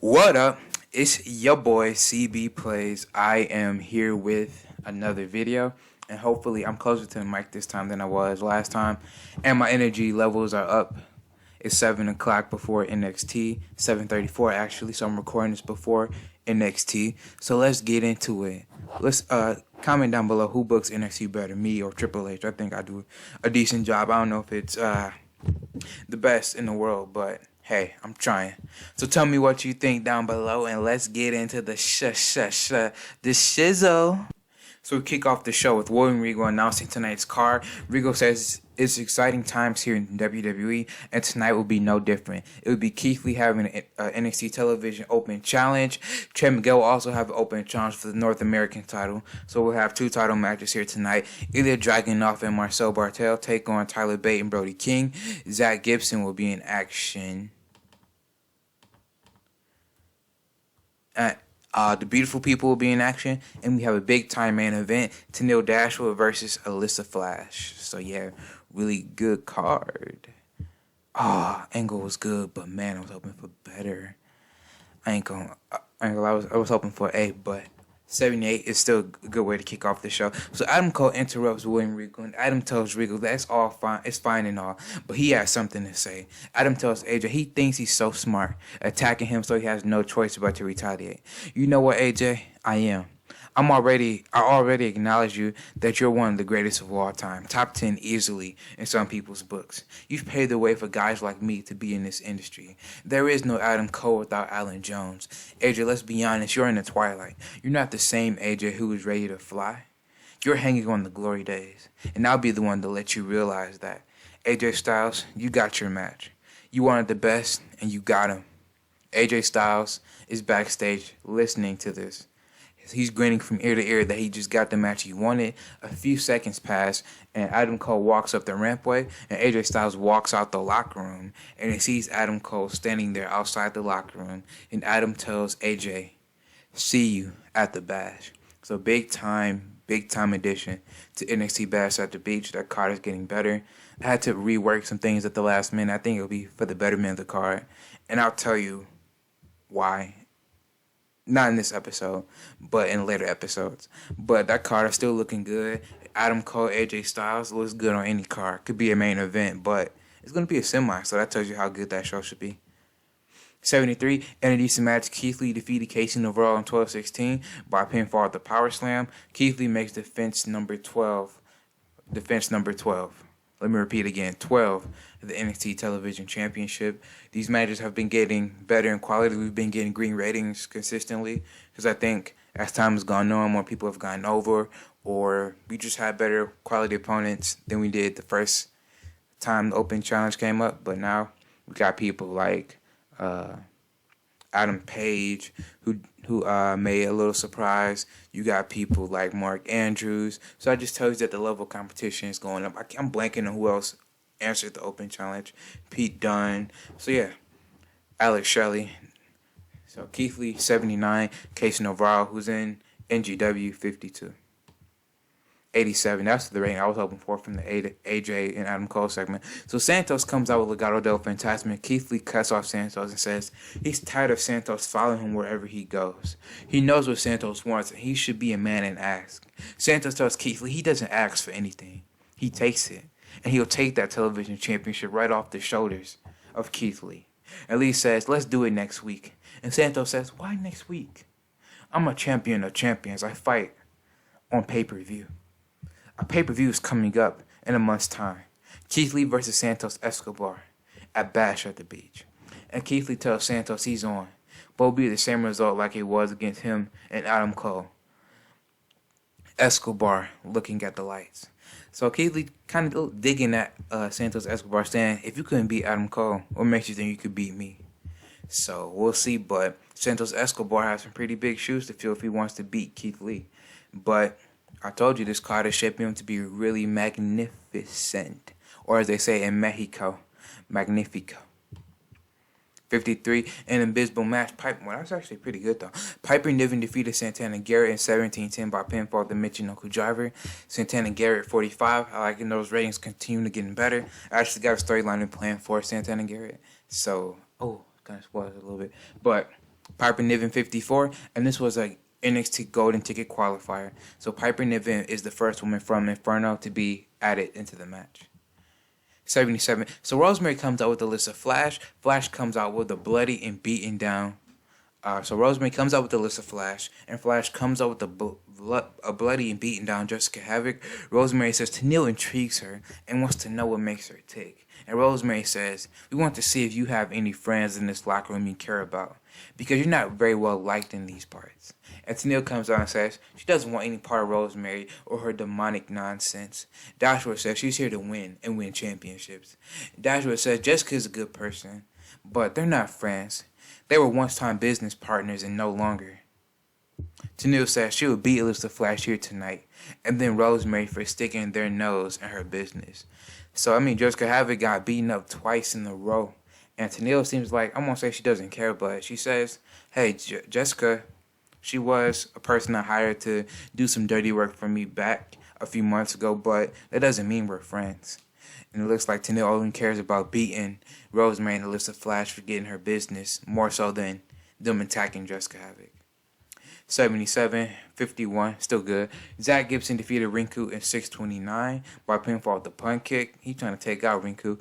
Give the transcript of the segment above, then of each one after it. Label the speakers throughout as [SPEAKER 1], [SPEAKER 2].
[SPEAKER 1] What up? It's your boy CB Plays. I am here with another video, and hopefully I'm closer to the mic this time than I was last time, and my energy levels are up. It's 7 o'clock before NXT, 7:34 actually, so I'm recording this before NXT. So let's get into it. Let's comment down below who books NXT better, me or Triple H. I think I do a decent job. I don't know if it's the best in the world, but hey, I'm trying. So tell me what you think down below, and let's get into the the shizzle. So we kick off the show with William Regal announcing tonight's card. Regal says it's exciting times here in WWE, and tonight will be no different. It will be Keith Lee having an NXT television open challenge. Trey Miguel will also have an open challenge for the North American title. So we'll have two title matches here tonight. Ilya Dragunov and Marcel Bartel take on Tyler Bate and Brody King. Zach Gibson will be in action. The Beautiful People will be in action, and we have a big-time main event, Tenille Dashwood versus Alyssa Flash. So, yeah, really good card. Angle was good, but, man, I was hoping for better. I was hoping for A, but 78 is still a good way to kick off the show. So Adam Cole interrupts William Regal, and Adam tells Regal that's all fine. It's fine and all, but he has something to say. Adam tells AJ he thinks he's so smart, attacking him so he has no choice but to retaliate. You know what, AJ? I am. I already acknowledge you that you're one of the greatest of all time. Top 10 easily in some people's books. You've paved the way for guys like me to be in this industry. There is no Adam Cole without Alan Jones. AJ, let's be honest, you're in the twilight. You're not the same AJ who is ready to fly. You're hanging on the glory days. And I'll be the one to let you realize that. AJ Styles, you got your match. You wanted the best, and you got him. AJ Styles is backstage listening to this. He's grinning from ear to ear that he just got the match he wanted. A few seconds pass, and Adam Cole walks up the rampway, and AJ Styles walks out the locker room, and he sees Adam Cole standing there outside the locker room, and Adam tells AJ, "See you at the Bash." So big time addition to NXT Bash at the Beach. That card is getting better. I had to rework some things at the last minute. I think it'll be for the betterment of the card, and I'll tell you why. Not in this episode, but in later episodes. But that card is still looking good. Adam Cole, AJ Styles looks good on any card. Could be a main event, but it's going to be a semi, so that tells you how good that show should be. 73, in a decent match, Keith Lee defeated Casey Navarro in 12-16 by pinfall at the Power Slam. Keith Lee makes defense number 12. Let me repeat again, 12 of the NXT Television Championship. These matches have been getting better in quality. We've been getting green ratings consistently because I think as time has gone on, more people have gotten over, or we just had better quality opponents than we did the first time the Open Challenge came up. But now we got people like Adam Page, who made a little surprise. You got people like Mark Andrews. So I just tell you that the level of competition is going up. I'm blanking on who else answered the Open Challenge. Pete Dunne. So yeah, Alex Shelley. So Keith Lee, 79. Casey Navarro, who's in NGW, 52. 87. That's the rating I was hoping for from the AJ and Adam Cole segment. So Santos comes out with Legado del Fantasma. Keith Lee cuts off Santos and says he's tired of Santos following him wherever he goes. He knows what Santos wants, and he should be a man and ask. Santos tells Keith Lee he doesn't ask for anything. He takes it. And he'll take that television championship right off the shoulders of Keith Lee. And Lee says, let's do it next week. And Santos says, why next week? I'm a champion of champions. I fight on pay-per-view. A pay-per-view is coming up in a month's time. Keith Lee versus Santos Escobar at Bash at the Beach. And Keith Lee tells Santos he's on. But it'll be the same result like it was against him and Adam Cole. Escobar looking at the lights. So Keith Lee kind of digging at Santos Escobar, saying, if you couldn't beat Adam Cole, what makes you think you could beat me? So we'll see, but Santos Escobar has some pretty big shoes to fill if he wants to beat Keith Lee. But I told you this card is shaping him to be really magnificent. Or as they say in Mexico, magnifico. 53, an abysmal match. Well, that's actually pretty good, though. Piper Niven defeated Santana Garrett in 17-10 by pinfall the Michinoku Driver. Santana Garrett, 45. I like those ratings continue to getting better. I actually got a storyline and plan for Santana Garrett. So, kind of spoiled it a little bit. But Piper Niven 54, and this was a NXT Golden Ticket qualifier. So Piper Niven is the first woman from Inferno to be added into the match. 77. So Rosemary comes out with Alyssa Flash. Flash comes out with a bloody and beaten down. So Rosemary comes out with Alyssa Flash, and Flash comes out with a bloody and beaten down Jessica Havoc. Rosemary says Tenille intrigues her and wants to know what makes her tick. And Rosemary says, we want to see if you have any friends in this locker room you care about, because you're not very well liked in these parts. And Tenille comes out and says she doesn't want any part of Rosemary or her demonic nonsense. Joshua says she's here to win and win championships. Joshua says Jessica's a good person, but they're not friends. They were once-time business partners and no longer. Tenille says she would beat Alyssa Flash here tonight, and then Rosemary for sticking their nose in her business. So, Jessica Havoc got beaten up twice in a row. And Tenille seems like, I'm going to say she doesn't care, but she says, hey, Jessica, she was a person I hired to do some dirty work for me back a few months ago, but that doesn't mean we're friends. And it looks like Tenille only cares about beating Rosemary and Alyssa Flash for getting her business, more so than them attacking Jessica Havoc. 77, 51, still good. Zach Gibson defeated Rinku in 6:29 by pinfall with the punt kick. He's trying to take out Rinku.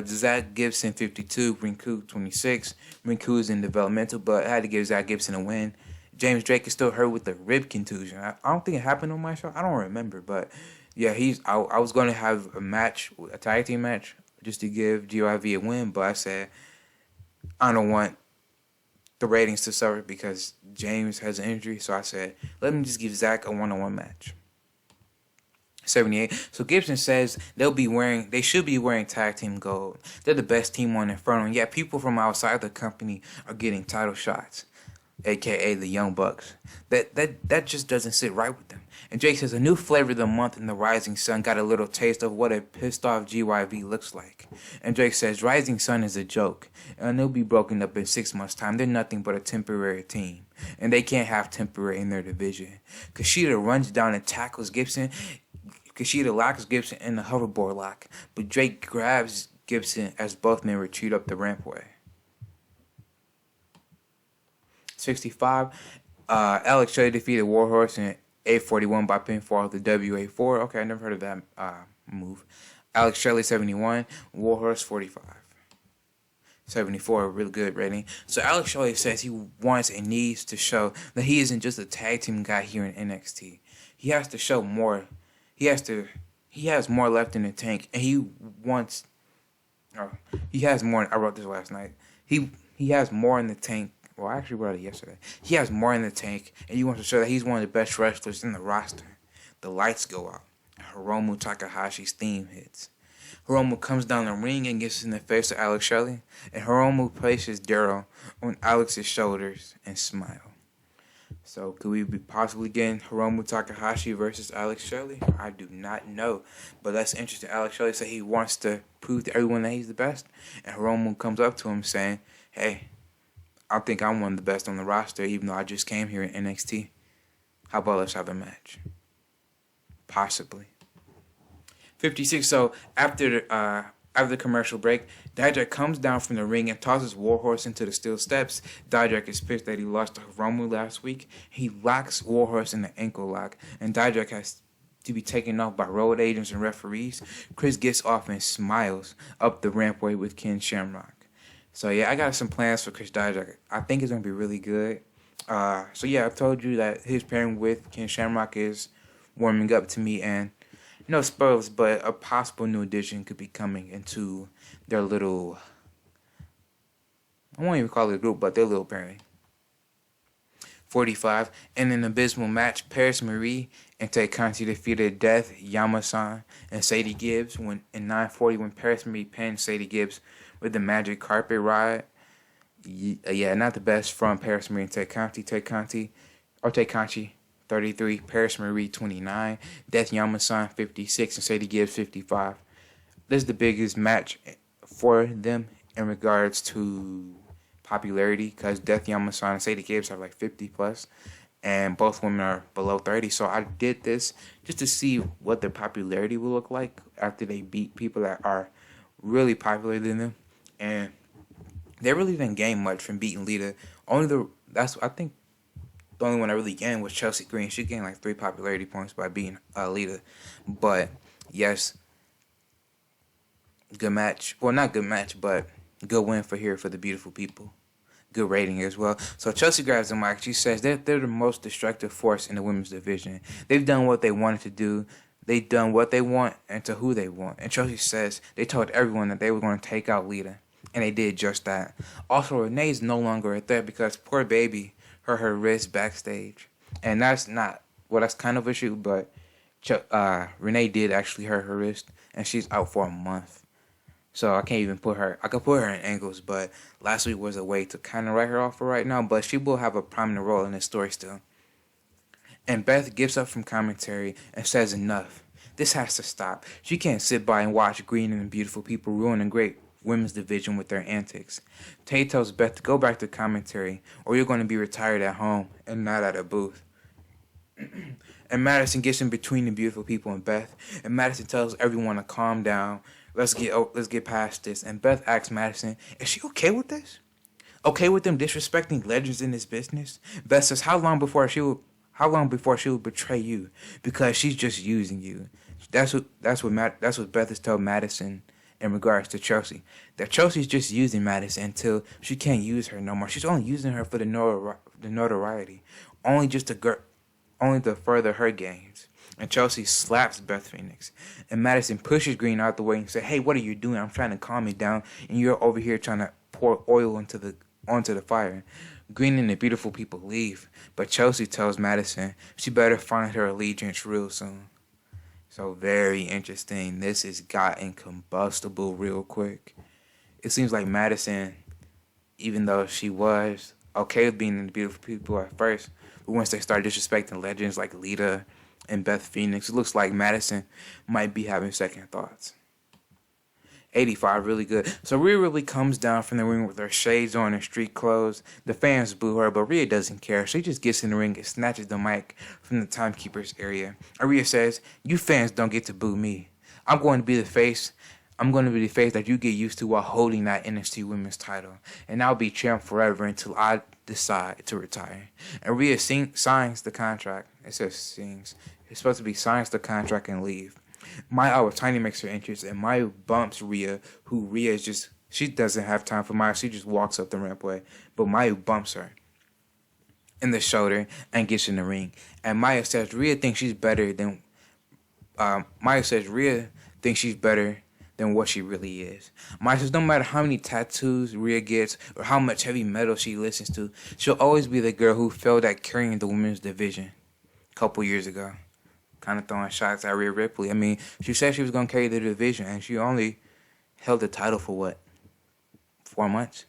[SPEAKER 1] Zach Gibson 52, Rinku 26. Rinku is in developmental, but I had to give Zach Gibson a win. James Drake is still hurt with the rib contusion. I don't think it happened on my show. I don't remember, but yeah, I was going to have a match, a tag team match, just to give GIV a win, but I said I don't want the ratings to suffer because James has an injury, so I said let me just give Zach a one-on-one match. 78. So Gibson says they should be wearing tag team gold. They're the best team on Inferno, and yet people from outside the company are getting title shots, aka the Young Bucks. That just doesn't sit right with them. And Jake says a new flavor of the month in the Rising Sun got a little taste of what a pissed off GYV looks like. And Drake says Rising Sun is a joke, and they'll be broken up in 6 months' time. They're nothing but a temporary team, and they can't have temporary in their division. Kushida runs down and tackles Gibson. Kushida locks Gibson in the hoverboard lock, but Drake grabs Gibson as both men retreat up the rampway. 65. Alex Shelley defeated Warhorse in 8:41 by pinfall of the WA4. Okay, I never heard of that move. Alex Shelley 71, Warhorse 45. 74, a really good rating. So Alex Shelley says he wants and needs to show that he isn't just a tag team guy here in NXT. He has to show more. He has more left in the tank, and he has more. I wrote this last night. He has more in the tank. Well, I actually wrote it yesterday. He has more in the tank, and he wants to show that he's one of the best wrestlers in the roster. The lights go out. Hiromu Takahashi's theme hits. Hiromu comes down the ring and gets in the face of Alex Shelley, and Hiromu places Daryl on Alex's shoulders and smile. So, could we be possibly getting Hiromu Takahashi versus Alex Shelley? I do not know, but that's interesting. Alex Shelley said he wants to prove to everyone that he's the best, and Hiromu comes up to him saying, hey, I think I'm one of the best on the roster, even though I just came here in NXT. How about let's have a match? Possibly. 56. So after the commercial break, Dijak comes down from the ring and tosses Warhorse into the steel steps. Dijak is pissed that he lost to Hiromu last week. He locks Warhorse in the ankle lock, and Dijak has to be taken off by road agents and referees. Chris gets off and smiles up the rampway with Ken Shamrock. So, yeah, I got some plans for Chris Dijak. I think it's going to be really good. So, yeah, I've told you that his pairing with Ken Shamrock is warming up to me. And, no spoilers, but a possible new addition could be coming into their little, I won't even call it a group, but their little pairing. 45. In an abysmal match, Paris Marie and Tay Conti defeated Death, Yama-san, and Sadie Gibbs in 9:40 when Paris Marie pinned Sadie Gibbs with the magic carpet ride. Yeah, not the best from Paris Marie and Tay Conti. Tay Conti, 33. Paris Marie, 29. Death Yama-san, 56. And Sadie Gibbs, 55. This is the biggest match for them in regards to popularity, because Death Yama-san and Sadie Gibbs have like 50 plus, and both women are below 30. So I did this just to see what their popularity will look like after they beat people that are really popular than them. And They really didn't gain much from beating Lita. I think the only one I really gained was Chelsea Green. She gained like 3 popularity points by beating Lita. But yes, good match. Well, not good match, but good win for the beautiful people. Good rating as well. So Chelsea grabs the mic. She says that they're the most destructive force in the women's division. They've done what they wanted to do. They've done what they want and to who they want. And Chelsea says they told everyone that they were going to take out Lita. And they did just that. Also, Renee's no longer a threat because poor baby hurt her wrist backstage. And that's not, well, that's kind of an issue, but Renee did actually hurt her wrist. And she's out for a month. So I can't even put her. I could put her in angles, but last week was a way to kind of write her off for right now. But she will have a prominent role in this story still. And Beth gets up from commentary and says enough. This has to stop. She can't sit by and watch green and beautiful people ruin a great women's division with their antics. Tay tells Beth to go back to commentary or you're going to be retired at home and not at a booth. And Madison gets in between the beautiful people and Beth. And Madison tells everyone to calm down. Let's get past this. And Beth asks Madison, is she okay with this? Okay with them disrespecting legends in this business? Beth says, how long before she will betray you? Because she's just using you. That's what Beth has told Madison in regards to Chelsea. That Chelsea's just using Madison until she can't use her no more. She's only using her for the notoriety. Only to further her gains. And Chelsea slaps Beth Phoenix. And Madison pushes Green out the way and says, hey, what are you doing? I'm trying to calm it down. And you're over here trying to pour oil onto the fire. Green and the beautiful people leave. But Chelsea tells Madison she better find her allegiance real soon. So very interesting. This has gotten combustible real quick. It seems like Madison, even though she was okay with being in the beautiful people at first, but once they start disrespecting legends like Lita and Beth Phoenix, it looks like Madison might be having second thoughts. 85, really good. So Rhea really comes down from the ring with her shades on and street clothes. The fans boo her, but Rhea doesn't care. She just gets in the ring and snatches the mic from the timekeeper's area. And Rhea says, you fans don't get to boo me. I'm going to be the face that you get used to while holding that NXT women's title. And I'll be champ forever until I decide to retire. And Rhea signs the contract. It says sings. It's supposed to be signs the contract and leave. Maya with Tiny makes her entrance, and Maya bumps Rhea, she doesn't have time for Maya. She just walks up the rampway. But Maya bumps her in the shoulder and gets in the ring. And Maya says Rhea thinks she's better than what she really is. Maya says no matter how many tattoos Rhea gets or how much heavy metal she listens to, she'll always be the girl who failed at carrying the women's division a couple years ago. Kind of throwing shots at Rhea Ripley. I mean, she said she was going to carry the division, and she only held the title for what? 4 months?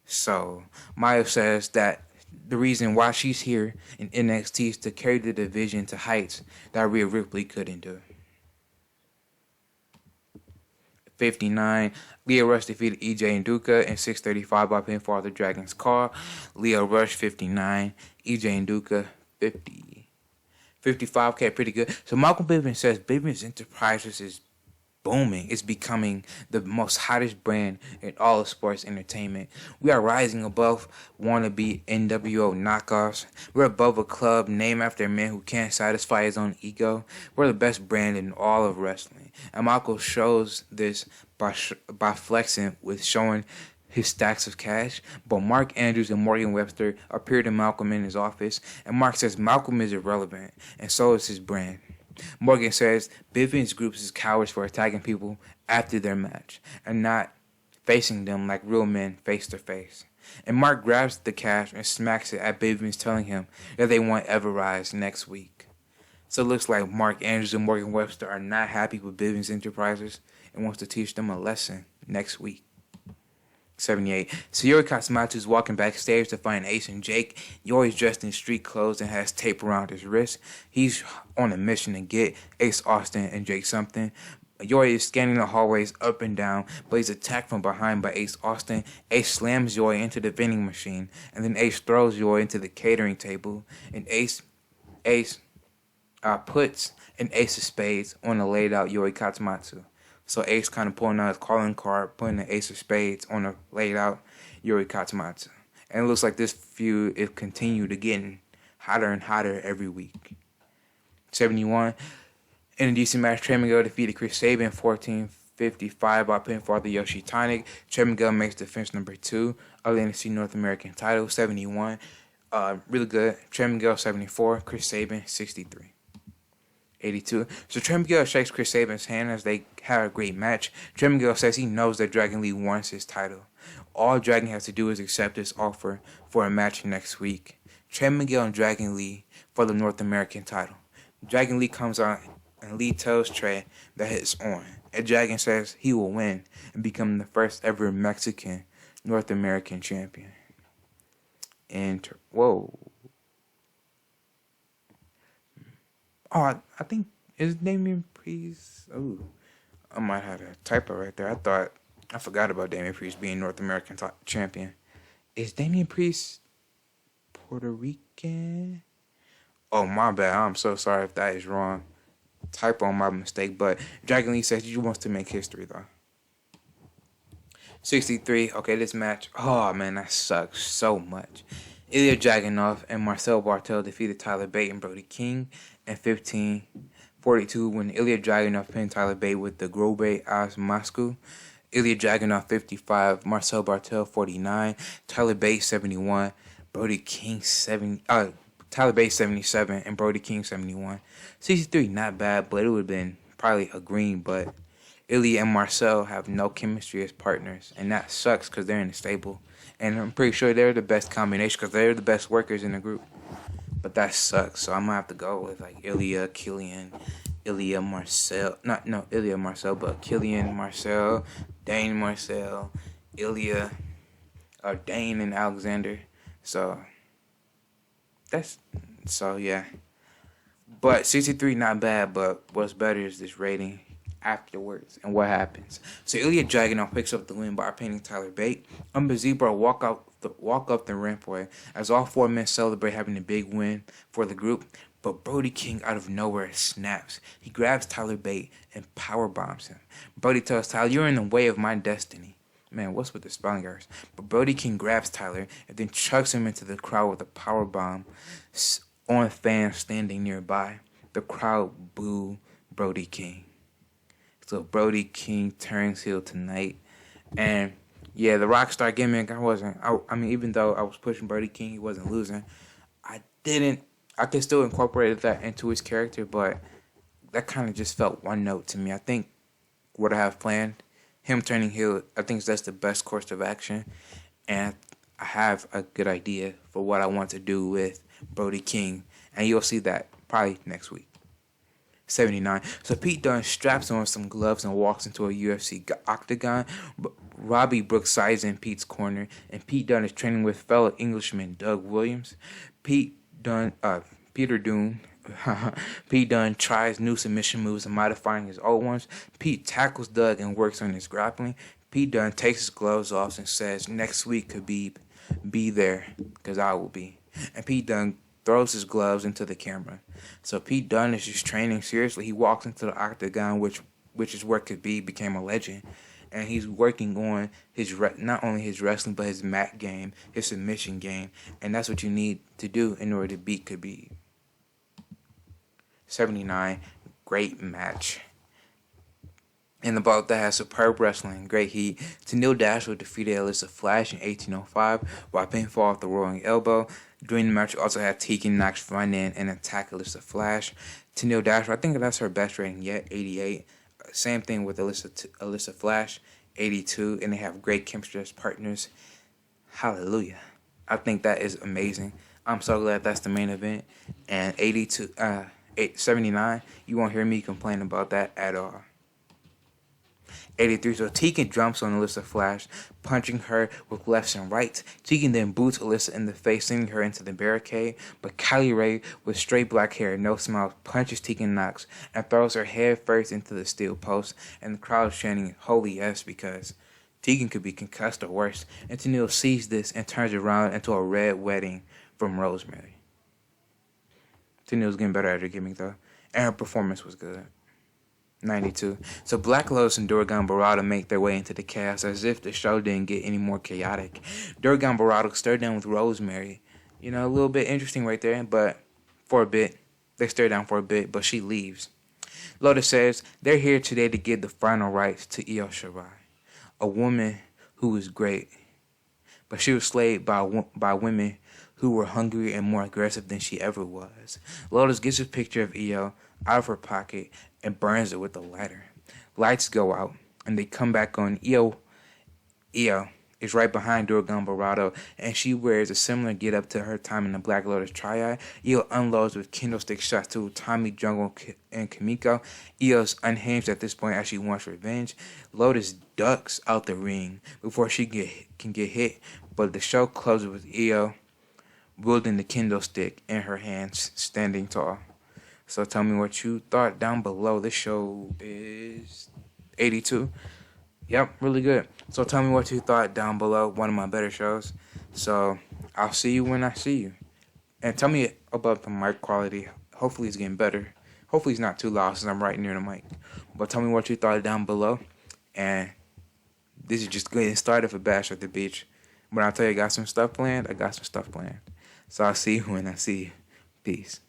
[SPEAKER 1] So, Maya says that the reason why she's here in NXT is to carry the division to heights that Rhea Ripley couldn't do. 59, Lio Rush defeated EJ and Duca in 6:35 by pinfall the Dragon's Call. Lio Rush 59, EJ and Duca 50. 55K, pretty good. So Malcolm Bivens says Bivens Enterprises is booming. It's becoming the most hottest brand in all of sports entertainment. We are rising above wannabe NWO knockoffs. We're above a club named after a man who can't satisfy his own ego. We're the best brand in all of wrestling. And Malcolm shows this by flexing with showing his stacks of cash, but Mark Andrews and Morgan Webster appear to Malcolm in his office, and Mark says Malcolm is irrelevant, and so is his brand. Morgan says Bivens groups is cowards for attacking people after their match, and not facing them like real men face to face. And Mark grabs the cash and smacks it at Bivens, telling him that they want Everrise next week. So it looks like Mark Andrews and Morgan Webster are not happy with Bivens Enterprises and wants to teach them a lesson next week. 78. So Yuri Katsumatsu is walking backstage to find Ace and Jake. Yuri's dressed in street clothes and has tape around his wrist. He's on a mission to get Ace Austin and Jake something. Yuri is scanning the hallways up and down, but he's attacked from behind by Ace Austin. Ace slams Yuri into the vending machine, and then Ace throws Yuri into the catering table, and Ace puts an ace of spades on the laid out Yuri Katsumatsu. So Ace kind of pulling out his calling card, putting the Ace of Spades on the laid out Yuri Katsumatsu. And it looks like this feud is continued to getting hotter and hotter every week. 71. In a decent match, Trey Miguel defeated Chris Sabin 14:55 by pinfall to Yoshi Tonic. Trey Miguel makes defense number 2 of the NXT North American title. 71. Really good. Trey Miguel 74. Chris Sabin 63. 82. So Trey Miguel shakes Chris Sabin's hand as they have a great match. Trey Miguel says he knows that Dragon Lee wants his title. All Dragon has to do is accept his offer for a match next week. Trey Miguel and Dragon Lee for the North American title. Dragon Lee comes on and Lee tells Trey that it's on. And Dragon says he will win and become the first ever Mexican North American champion. Whoa. Oh, I think is Damian Priest. Oh, I might have a typo right there. I forgot about Damian Priest being North American champion. Is Damian Priest Puerto Rican? Oh, my bad. I'm so sorry if that is wrong. Typo on my mistake. But Dragon Lee says he wants to make history though. 63. Okay, this match. Oh man, that sucks so much. Ilya Dragunov and Marcel Bartel defeated Tyler Bate and Brody King in 15:42 when Ilya Dragunov pinned Tyler Bate with the Grobe As Moscow. Ilya Dragunov 55, Marcel Bartel 49, Tyler Bate 71, Brody King Tyler Bate 77 and Brody King 71. 63, not bad, but it would have been probably a green, but Ilya and Marcel have no chemistry as partners, and that sucks because they're in the stable. And I'm pretty sure they're the best combination because they're the best workers in the group. But that sucks, so I'm going to have to go with like Ilya, Killian, Ilya, Marcel. Ilya, Marcel, but Killian, Marcel, Dane, Marcel, Ilya, Dane, and Alexander. Yeah. But 63 not bad, but what's better is this rating afterwards and what happens. So Ilya Dragunov picks up the win by pinning Tyler Bate. Zebra walk up the rampway as all four men celebrate having a big win for the group. But Brody King out of nowhere snaps. He grabs Tyler Bate and power bombs him. Brody tells Tyler, "You're in the way of my destiny." Man, what's with the spelling errors? But Brody King grabs Tyler and then chucks him into the crowd with a power bomb on fans standing nearby. The crowd boo Brody King. So Brody King turns heel tonight. And yeah, the Rockstar gimmick, even though I was pushing Brody King, he wasn't losing. I could still incorporate that into his character, but that kind of just felt one note to me. I think what I have planned, him turning heel, I think that's the best course of action. And I have a good idea for what I want to do with Brody King. And you'll see that probably next week. 79. So Pete Dunne straps on some gloves and walks into a UFC octagon. Robbie Brooks sides in Pete's corner, and Pete Dunne is training with fellow Englishman Doug Williams. Pete Dunne tries new submission moves and modifying his old ones. Pete tackles Doug and works on his grappling. Pete Dunne takes his gloves off and says, "Next week, Khabib, be there, because I will be." And Pete Dunne throws his gloves into the camera. So Pete Dunne is just training seriously. He walks into the octagon, which is where Khabib became a legend. And he's working on not only his wrestling, but his mat game, his submission game. And that's what you need to do in order to beat Khabib. 79, great match. And the bout that has superb wrestling, great heat. Tennille Dashwood defeated Alyssa Flash in 1805 by pinfall with the rolling elbow. During the match, we also had Tegan Knox run in and attack Alyssa Flash. Tennille Dashwood, I think that's her best rating yet, 88. Same thing with Alyssa Flash, 82. And they have great chemistry as partners. Hallelujah. I think that is amazing. I'm so glad that's the main event. And 79, you won't hear me complain about that at all. 83, so Tegan jumps on Alyssa Flash, punching her with lefts and rights. Tegan then boots Alyssa in the face, sending her into the barricade. But Kylie Ray, with straight black hair and no smile, punches Tegan Knox and throws her head first into the steel post. And the crowd is chanting, "Holy yes," because Tegan could be concussed or worse. And Tennille sees this and turns around into a red wedding from Rosemary. Tennille's getting better at her gimmick though, and her performance was good. 92. So Black Lotus and Durgan Barada make their way into the chaos as if the show didn't get any more chaotic. Durgan Barada stared down with Rosemary. You know, a little bit interesting right there, but for a bit. They stare down for a bit, but she leaves. Lotus says they're here today to give the final rites to Io Shirai, a woman who was great, but she was slaved by women who were hungrier and more aggressive than she ever was. Lotus gets a picture of Io out of her pocket and burns it with a lighter. Lights go out, and they come back on. Io is right behind Durgan Barado, and she wears a similar get-up to her time in the Black Lotus Triad. Io unloads with kendo-stick shots to Tommy, Jungle, and Kamiko. Io's unhinged at this point as she wants revenge. Lotus ducks out the ring before she can get hit, but the show closes with Io wielding the kendo stick in her hands, standing tall. So tell me what you thought down below. This show is 82. Yep, really good. So tell me what you thought down below. One of my better shows. So I'll see you when I see you. And tell me about the mic quality. Hopefully it's getting better. Hopefully it's not too loud since I'm right near the mic. But tell me what you thought down below. And this is just getting started for Bash at the Beach. When I tell you I got some stuff planned, I got some stuff planned. So I'll see you when I see you. Peace.